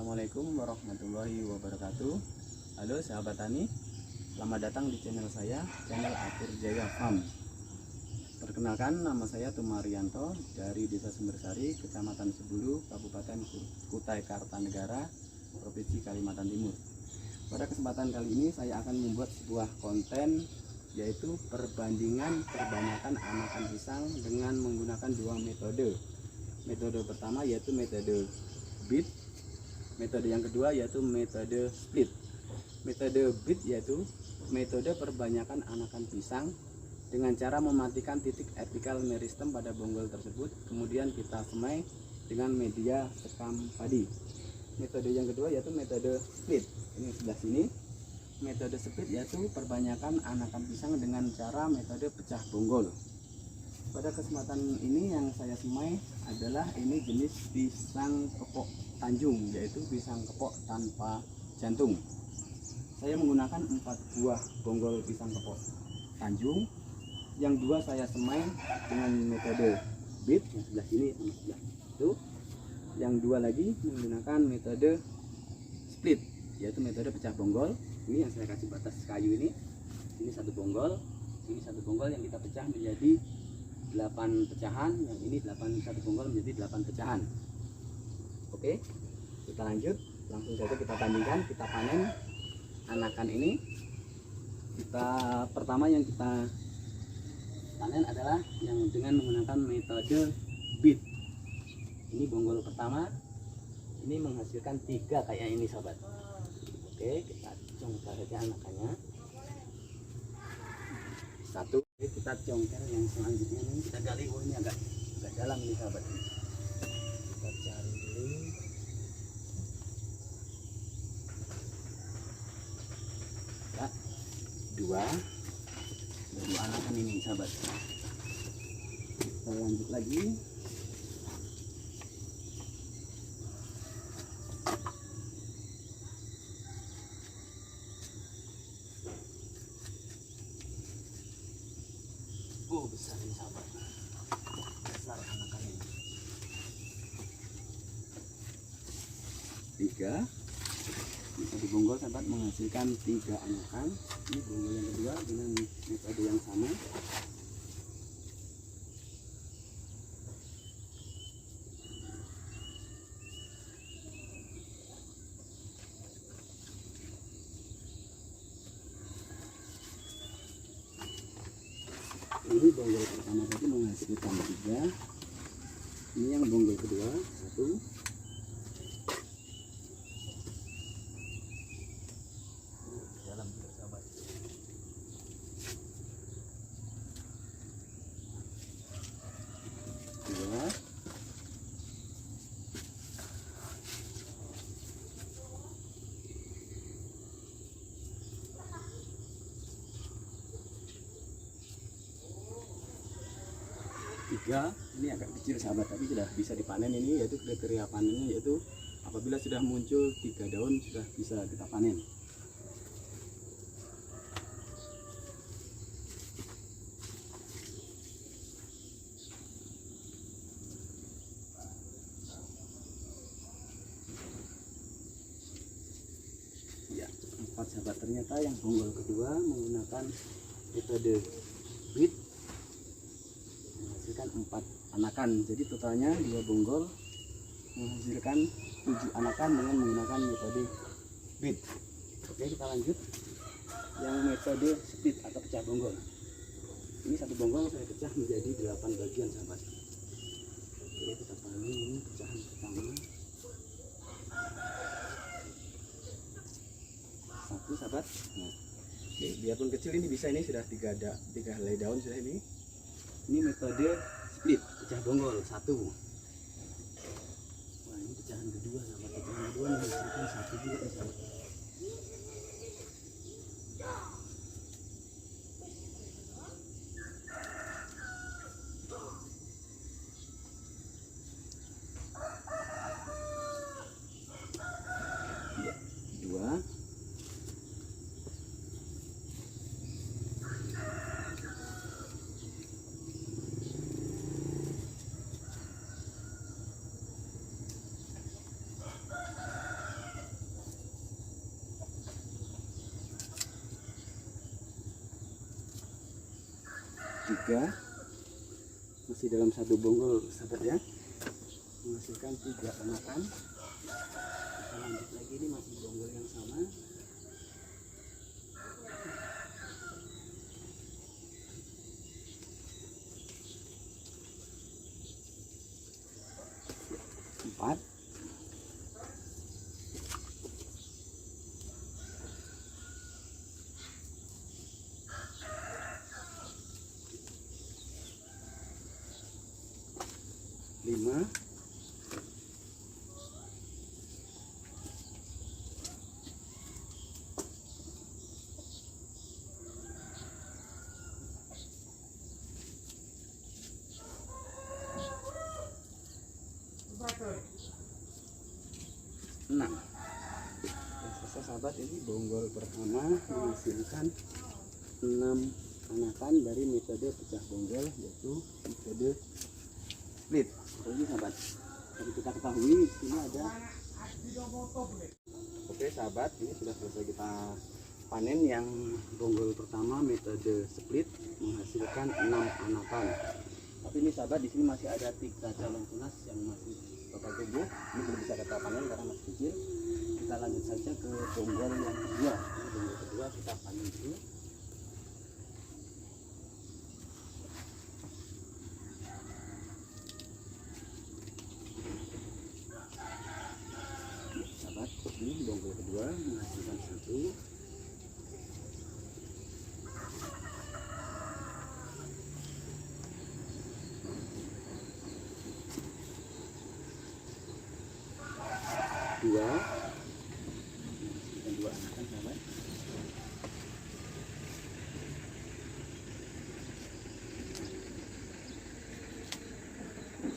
Assalamualaikum warahmatullahi wabarakatuh. Halo sahabat tani, selamat datang di channel saya, channel Akur Jaya Farm. Perkenalkan, nama saya Tumarianto dari Desa Sumbersari, Kecamatan Sebulu, Kabupaten Kutai Kartanegara, Provinsi Kalimantan Timur. Pada kesempatan kali ini saya akan membuat sebuah konten, yaitu perbandingan perbanyakan anakan pisang dengan menggunakan dua metode. Metode pertama yaitu metode beat, metode yang kedua yaitu metode split. Metode beat yaitu metode perbanyakan anakan pisang dengan cara mematikan titik apikal meristem pada bonggol tersebut, kemudian kita semai dengan media sekam padi. Metode yang kedua yaitu metode split. Ini sebelah sini. Metode split yaitu perbanyakan anakan pisang dengan cara metode pecah bonggol. Pada kesempatan ini yang saya semai adalah ini jenis pisang kepok Tanjung, yaitu pisang kepok tanpa jantung. Saya menggunakan 4 buah bonggol pisang kepok Tanjung. Yang dua saya semai dengan metode beat, yang sebelah sini sama sebelah itu. Yang dua lagi menggunakan metode split, yaitu metode pecah bonggol. Ini yang saya kasih batas kayu ini satu bonggol, ini satu bonggol yang kita pecah menjadi 8 pecahan, yang ini 8 bonggol menjadi 8 pecahan. Oke, kita lanjut, langsung saja kita bandingkan, kita panen anakan ini. Pertama yang kita panen adalah yang dengan menggunakan metode beat. Ini bonggol pertama, ini menghasilkan 3 kayak ini sahabat. Oke, kita congkel saja anakannya. 1. Kita congkel yang selanjutnya ini, kita gali. Oh, ini agak dalam ini sahabat. Kita cari dulu. Ya, 2 anakan ini sahabat. Kita lanjut lagi. Oh, besar ini sahabat, besar anakan ini. 3. Metode bonggol sahabat menghasilkan 3 anakan. Ini bonggol yang kedua dengan metode yang sama. Ini bonggol pertama tadi menghasilkan 3. Ini yang bonggol kedua 1. Dalam juga sahabat. 2. Ini agak kecil sahabat, tapi sudah bisa dipanen. Ini yaitu kriteria panennya, yaitu apabila sudah muncul 3 daun sudah bisa kita panen. Ya, 4 sahabat. Ternyata yang bonggol kedua menggunakan metode beat menghasilkan 4 anakan. Jadi totalnya 2 bonggol menghasilkan 7 anakan dengan menggunakan metode beat. Oke, kita lanjut yang metode split atau pecah bonggol. Ini satu bonggol saya pecah menjadi 8 bagian sahabat. Oke, kita panen ini pecahan pertama. 1 sahabat. Nah, oke, biarpun kecil ini bisa, ini sudah 3 helai daun sudah ini. Ini metode split, pecah bonggol 1. Wah, ini pecahan kedua sahabat. Pecahan kedua menghasilkan 1 juga nih sahabat. Ya, 2. 3, masih dalam satu bonggol sahabat ya, menghasilkan 3 anakan. Kita lanjut lagi, ini masih bonggol yang sama. Empat, 5, 6. Selesai sahabat, ini bonggol pertama menghasilkan 6 anakan dari metode pecah bonggol, yaitu metode split. Ini sahabat, jadi kita ketahui ini ada. Oke sahabat, ini sudah selesai kita panen yang bonggol pertama metode split menghasilkan 6 anakan. Tapi ini sahabat, di sini masih ada 3 calon tunas yang masih total tumbuh. Ini belum bisa kita panen karena masih kecil. Kita lanjut saja ke bonggol yang kedua. Ini bonggol kedua kita panen dulu. Sahabat, ini bonggol kedua menghasilkan 1. Dua, menghasilkan 2 anakan sahabat.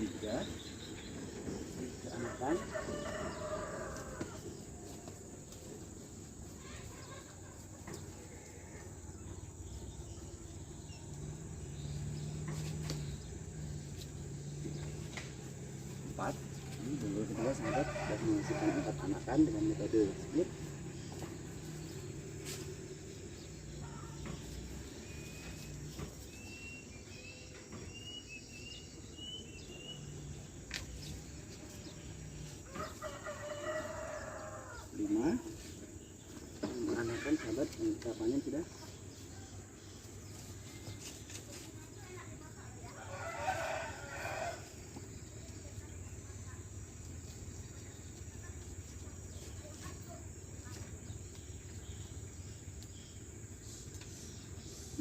3 anakan. 4. Ini bonggol kedua sahabat sudah menghasilkan 4 anakan dengan metode split. Anakan sahabat yang kita panen sudah.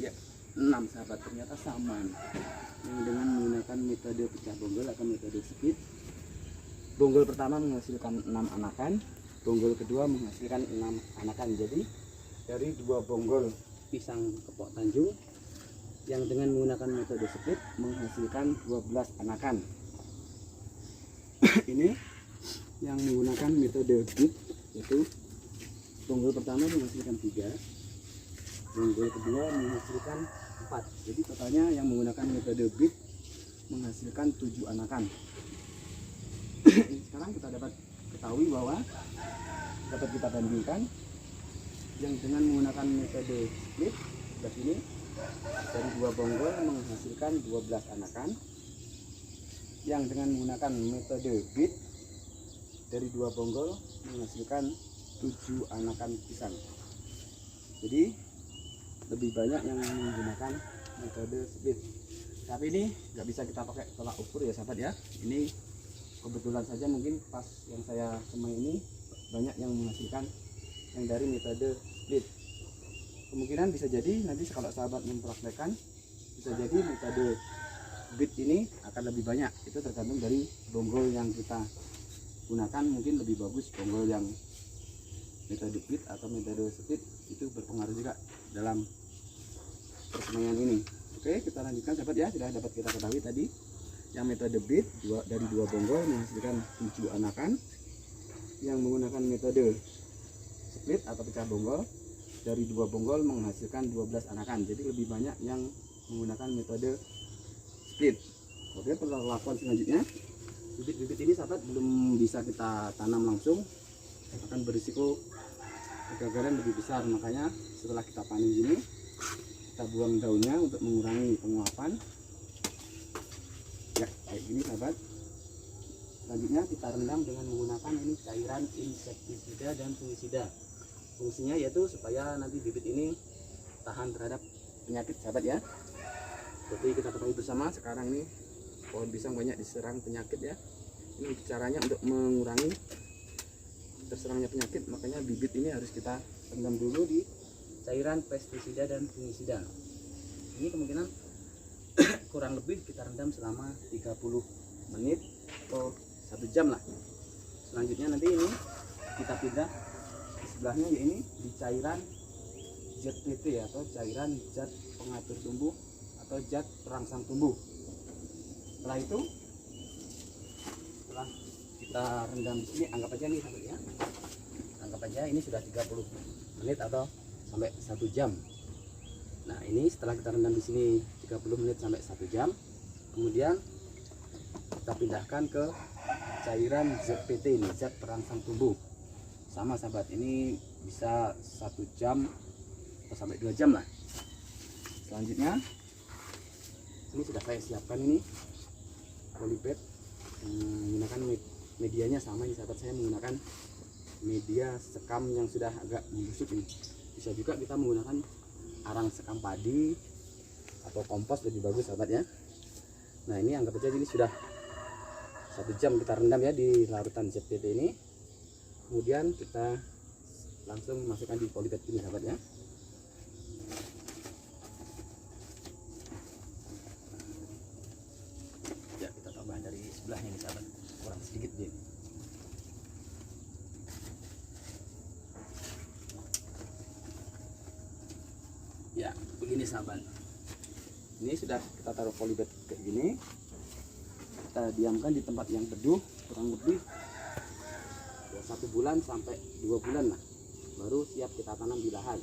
Ya, 6 sahabat, ternyata sama yang dengan menggunakan metode pecah bonggol atau metode split. Bonggol pertama menghasilkan 6 anakan, bonggol kedua menghasilkan 6 anakan. Jadi dari 2 bonggol pisang kepok Tanjung yang dengan menggunakan metode split menghasilkan 12 anakan. Ini yang menggunakan metode split, yaitu bonggol pertama menghasilkan 3, bonggol kedua menghasilkan 4. Jadi totalnya yang menggunakan metode bit menghasilkan 7 anakan. Sekarang kita dapat ketahui bahwa dapat kita bandingkan yang dengan menggunakan metode split sebelah sini, dari 2 bonggol menghasilkan 12 anakan. Yang dengan menggunakan metode bit dari 2 bonggol menghasilkan 7 anakan pisang. Jadi lebih banyak yang menggunakan metode split. Tapi ini nggak bisa kita pakai tolak ukur ya sahabat ya. Ini kebetulan saja, mungkin pas yang saya semai ini banyak yang menghasilkan yang dari metode split. Kemungkinan bisa jadi nanti kalau sahabat mempraktekkan, bisa jadi metode bit ini akan lebih banyak. Itu tergantung dari bonggol yang kita gunakan. Mungkin lebih bagus bonggol yang metode bit atau metode split, itu berpengaruh juga dalam persemaian ini. Oke, kita lanjutkan sahabat ya. Sudah dapat kita ketahui tadi yang metode bit dari 2 bonggol menghasilkan 7 anakan. Yang menggunakan metode split atau pecah bonggol dari 2 bonggol menghasilkan 12 anakan. Jadi lebih banyak yang menggunakan metode split. Oke, perlakuan selanjutnya, bibit-bibit ini sahabat belum bisa kita tanam langsung, akan berisiko kegagalan lebih besar. Makanya setelah kita panen gini, kita buang daunnya untuk mengurangi penguapan ya, kayak gini sahabat. Selanjutnya kita rendam dengan menggunakan ini cairan insektisida dan fungisida. Fungsinya yaitu supaya nanti bibit ini tahan terhadap penyakit sahabat ya. Seperti kita ketahui bersama sekarang ini pohon pisang banyak diserang penyakit ya. Ini caranya untuk mengurangi terserangnya penyakit, makanya bibit ini harus kita rendam dulu di cairan pestisida dan fungisida. Ini kemungkinan kurang lebih kita rendam selama 30 menit atau 1 jam lah. Selanjutnya nanti ini kita pindah di sebelahnya, ya ini di cairan ZPT atau cairan zat pengatur tumbuh atau zat perangsang tumbuh. Setelah itu, setelah kita rendam di sini, anggap aja nih sahabat ya, anggap aja ini sudah 30 menit atau sampai 1 jam. Nah ini setelah kita rendam di sini 30 menit sampai 1 jam, kemudian kita pindahkan ke cairan ZPT ini, zat perangsang tumbuh. Sama sahabat, ini bisa 1 jam atau sampai 2 jam lah. Selanjutnya ini sudah saya siapkan ini polybag, menggunakan medianya sama ini sahabat, saya menggunakan media sekam yang sudah agak membusuk ini. Bisa juga kita menggunakan arang sekam padi atau kompos, lebih bagus sahabat ya. Nah ini anggap aja ini sudah 1 jam kita rendam ya di larutan ZPT ini. Kemudian kita langsung masukkan di polybag ini sahabat ya. Ya kita tambah dari sebelahnya nih sahabat, kurang sedikit dia. Ya begini sahabat, ini sudah kita taruh polybag kayak gini, kita diamkan di tempat yang teduh kurang lebih ya 1 bulan sampai 2 bulan lah, baru siap kita tanam di lahan.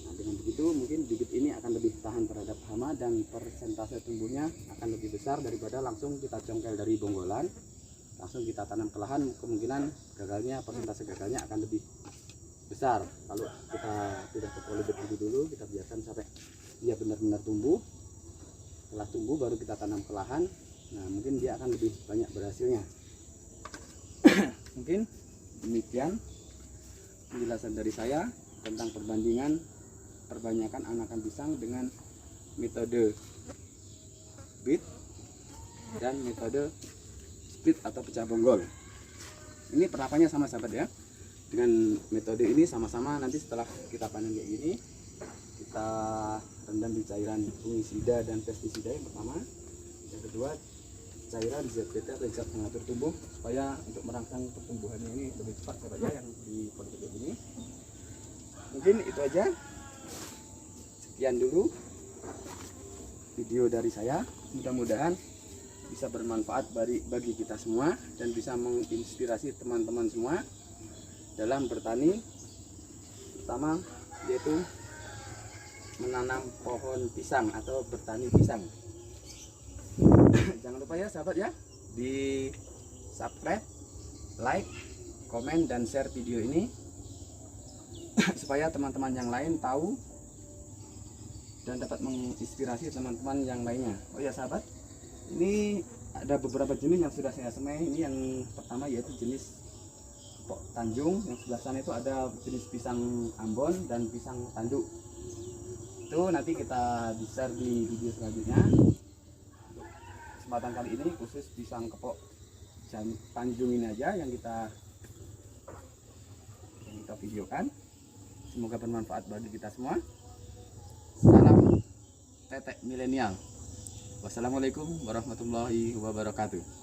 Nah dengan begitu mungkin bibit ini akan lebih tahan terhadap hama dan persentase tumbuhnya akan lebih besar daripada langsung kita congkel dari bonggolan langsung kita tanam ke lahan. Kemungkinan gagalnya, persentase gagalnya akan lebih besar. Kalau kita tidak ke polybag lebih dulu, kita biarkan sampai dia benar-benar tumbuh. Setelah tumbuh baru kita tanam ke lahan. Nah mungkin dia akan lebih banyak berhasilnya. Mungkin demikian penjelasan dari saya tentang perbandingan perbanyakan anakan pisang dengan metode bit dan metode split atau pecah bonggol. Ini penerapannya sama sahabat ya. Dengan metode ini sama-sama nanti setelah kita panen kayak gini, kita rendam di cairan fungisida dan pestisida yang pertama. Yang kedua cairan ZPT atau zat pengatur tumbuh, supaya untuk merangsang pertumbuhannya ini lebih cepat sahabat ya, yang di polybag ini. Mungkin itu aja, sekian dulu video dari saya. Mudah-mudahan bisa bermanfaat bagi kita semua dan bisa menginspirasi teman-teman semua dalam bertani, pertama yaitu menanam pohon pisang atau bertani pisang. Jangan lupa ya sahabat ya, di subscribe, like, komen, dan share video ini supaya teman-teman yang lain tahu dan dapat menginspirasi teman-teman yang lainnya. Oh ya sahabat, ini ada beberapa jenis yang sudah saya semai. Ini yang pertama yaitu jenis Pok Tanjung, yang sebelah sana itu ada jenis pisang Ambon dan pisang tanduk. Itu nanti kita di-share di video selanjutnya. Kesempatan kali ini khusus pisang kepok Tanjung ini aja yang kita videokan. Semoga bermanfaat bagi kita semua. Salam tetek milenial. Wassalamualaikum warahmatullahi wabarakatuh.